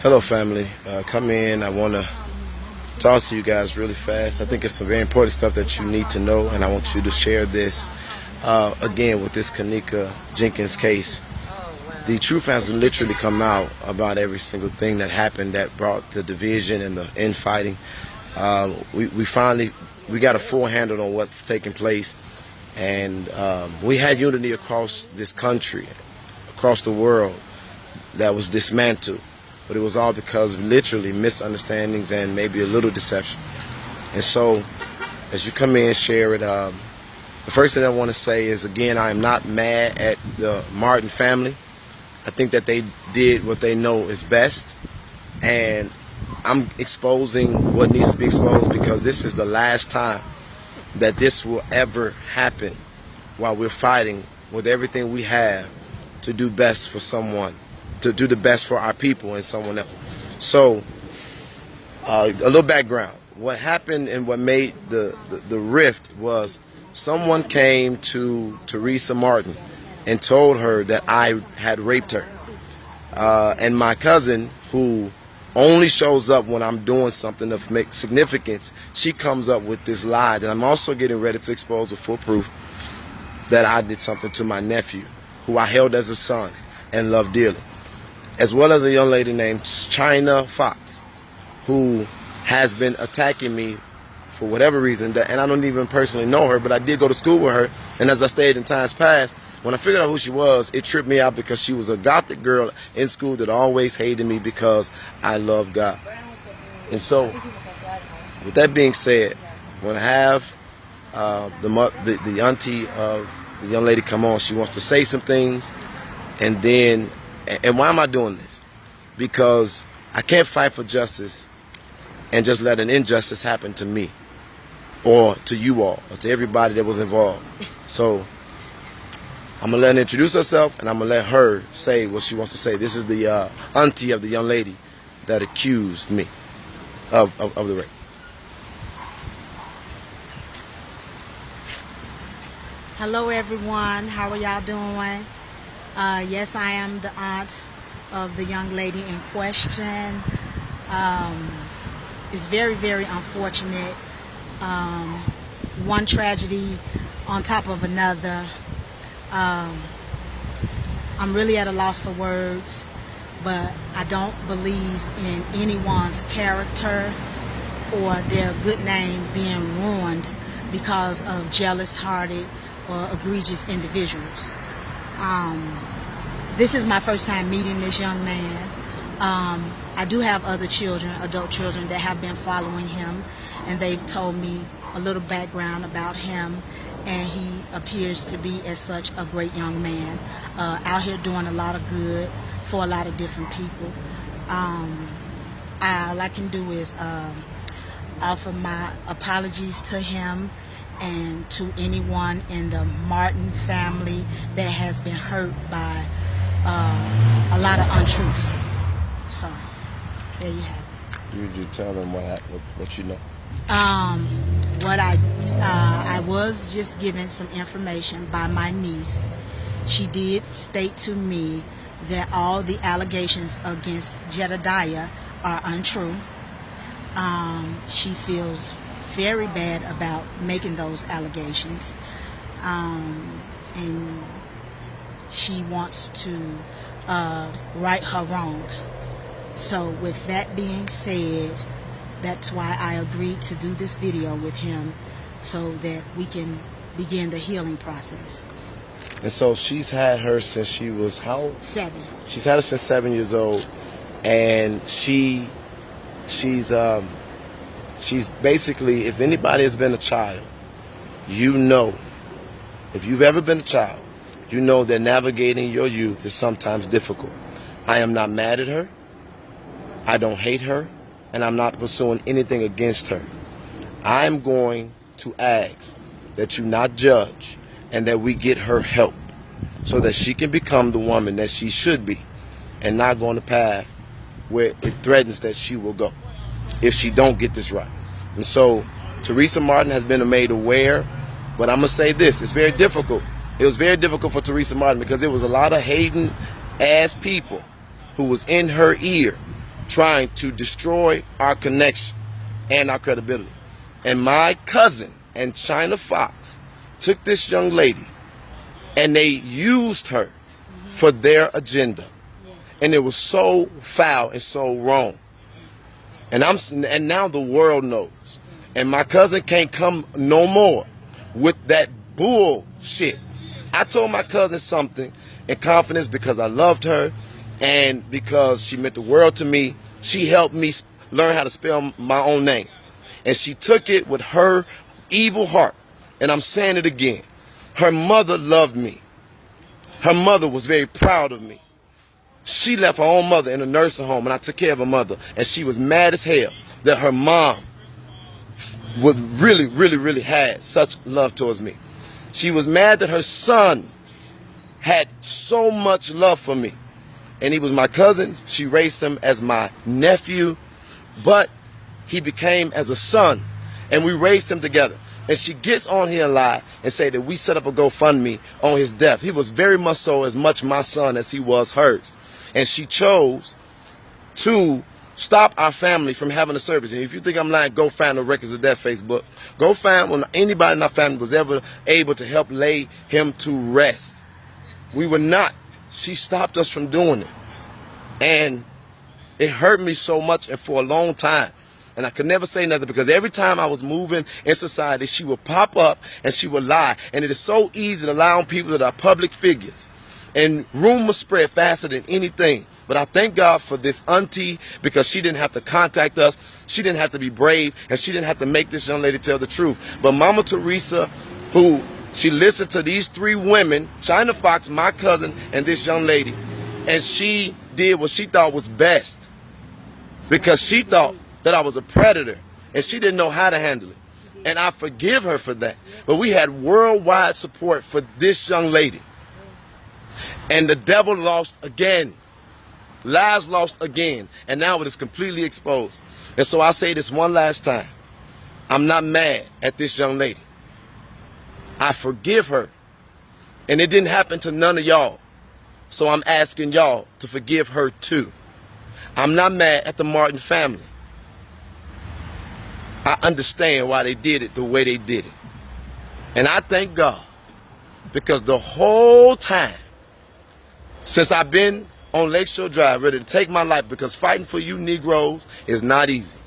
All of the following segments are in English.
Hello, family. Come in. I want to talk to you guys really fast. I think it's some very important stuff that you need to know, and I want you to share this. Again, with this Kanika Jenkins case, the truth has literally come out about every single thing that happened that brought the division and the infighting. We finally got a full handle on what's taking place, and we had unity across this country, across the world, that was dismantled. But it was all because of literally misunderstandings and maybe a little deception. And so, as you come in and share it, the first thing I want to say is, again, I am not mad at the Martin family. I think that they did what they know is best. And I'm exposing what needs to be exposed, because this is the last time that this will ever happen while we're fighting with everything we have to do best for someone, to do the best for our people and someone else. So, a little background. What happened and what made the rift was someone came to Teresa Martin and told her that I had raped her. And my cousin, who only shows up when I'm doing something of significance, she comes up with this lie that I'm also getting ready to expose with full proof that I did something to my nephew, who I held as a son and loved dearly, as well as a young lady named China Fox, who has been attacking me for whatever reason, and I don't even personally know her, but I did go to school with her, and as I stated in times past, when I figured out who she was, it tripped me out, because she was a gothic girl in school that always hated me because I love God. And so, with that being said, when I have the auntie of the young lady come on, she wants to say some things, and why am I doing this? Because I can't fight for justice and just let an injustice happen to me or to you all or to everybody that was involved. So I'm going to let her introduce herself, and I'm going to let her say what she wants to say. This is the auntie of the young lady that accused me of the rape. Hello, everyone. How are y'all doing? Yes, I am the aunt of the young lady in question. It's very, very unfortunate. One tragedy on top of another. I'm really at a loss for words, but I don't believe in anyone's character or their good name being ruined because of jealous-hearted or egregious individuals. This is my first time meeting this young man. I do have other children, adult children, that have been following him, and they've told me a little background about him, and he appears to be as such a great young man, out here doing a lot of good for a lot of different people. All I can do is offer my apologies to him and to anyone in the Martin family that has been hurt by a lot of untruths. So, there you have it. You tell them what you know. I was just given some information by my niece. She did state to me that all the allegations against Jedidiah are untrue. She feels very bad about making those allegations, and she wants to right her wrongs. So with that being said, that's why I agreed to do this video with him, so that we can begin the healing process. And so she's had her since she was how old? 7. She's had her since 7 years old, and she's basically, if anybody has been a child, you know, if you've ever been a child, you know that navigating your youth is sometimes difficult. I am not mad at her. I don't hate her, and I'm not pursuing anything against her. I'm going to ask that you not judge and that we get her help so that she can become the woman that she should be and not go on the path where it threatens that she will go if she don't get this right. And so Teresa Martin has been made aware, but I'm going to say this, it's very difficult. It was very difficult for Teresa Martin because there was a lot of hating ass people who was in her ear trying to destroy our connection and our credibility. And my cousin and China Fox took this young lady and they used her for their agenda. And it was so foul and so wrong. And now the world knows. And my cousin can't come no more with that bullshit. I told my cousin something in confidence because I loved her and because she meant the world to me. She helped me learn how to spell my own name. And she took it with her evil heart. And I'm saying it again. Her mother loved me. Her mother was very proud of me. She left her own mother in a nursing home, and I took care of her mother. And she was mad as hell that her mom would really had such love towards me. She was mad that her son had so much love for me. And he was my cousin. She raised him as my nephew, but he became as a son, and we raised him together. And she gets on here and lie and say that we set up a GoFundMe on his death. He was very much so as much my son as he was hers. And she chose to stop our family from having a service. And if you think I'm lying, go find the records of that Facebook. Go find when anybody in our family was ever able to help lay him to rest. We were not. She stopped us from doing it. And it hurt me so much and for a long time. And I could never say nothing because every time I was moving in society, she would pop up and she would lie. And it is so easy to lie on people that are public figures. And rumors spread faster than anything. But I thank God for this auntie because she didn't have to contact us. She didn't have to be brave. And she didn't have to make this young lady tell the truth. But Mama Teresa, who she listened to these three women, China Fox, my cousin, and this young lady. And she did what she thought was best. Because she thought that I was a predator. And she didn't know how to handle it. And I forgive her for that. But we had worldwide support for this young lady. And the devil lost again. Lies lost again. And now it is completely exposed. And so I say this one last time. I'm not mad at this young lady. I forgive her. And it didn't happen to none of y'all. So I'm asking y'all to forgive her too. I'm not mad at the Martin family. I understand why they did it the way they did it. And I thank God because the whole time since I've been on Lakeshore Drive ready to take my life because fighting for you Negroes is not easy,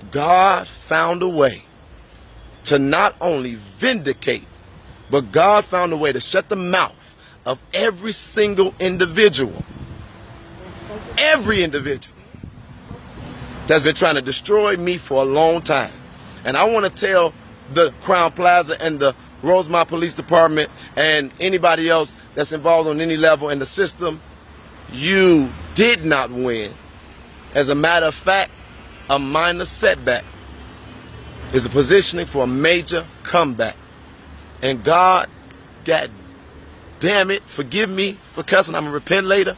God found a way to not only vindicate, but God found a way to shut the mouth of every single individual. Every individual that's been trying to destroy me for a long time. And I want to tell the Crown Plaza and the Rosemont Police Department and anybody else that's involved on any level in the system, you did not win. As a matter of fact, a minor setback is a positioning for a major comeback. And God, damn it, forgive me for cussing, I'm going to repent later.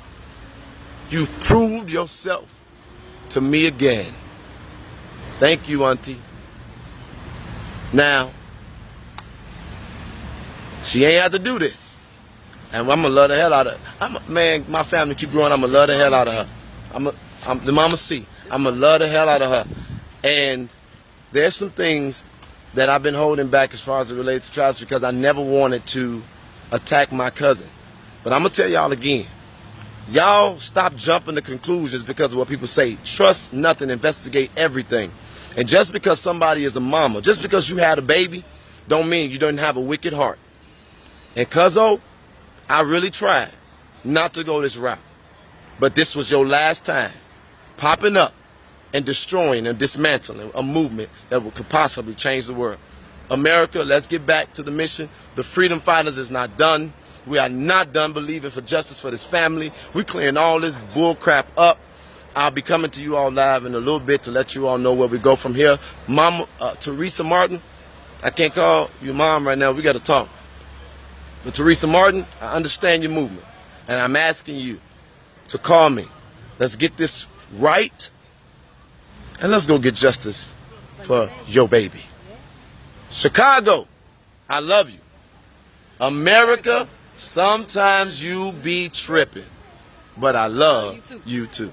You've proved yourself to me again. Thank you, Auntie. Now, she ain't have to do this. And I'm going to love the hell out of her. Man, my family keep growing, I'm going to love the hell out of her. I'm the Mama C. I'm going to love the hell out of her. And there's some things that I've been holding back as far as it relates to trials because I never wanted to attack my cousin. But I'm going to tell y'all again. Y'all stop jumping to conclusions because of what people say. Trust nothing, investigate everything. And just because somebody is a mama, just because you had a baby, don't mean you don't have a wicked heart. And cuzzo, I really tried not to go this route. But this was your last time popping up and destroying and dismantling a movement that could possibly change the world. America, let's get back to the mission. The freedom fighters is not done. We are not done believing for justice for this family. We're clearing all this bull crap up. I'll be coming to you all live in a little bit to let you all know where we go from here. Mama Teresa Martin, I can't call you mom right now. We got to talk. But Teresa Martin, I understand your movement. And I'm asking you to call me. Let's get this right. And let's go get justice for your baby. Chicago, I love you. America, sometimes you be tripping. but I love you too.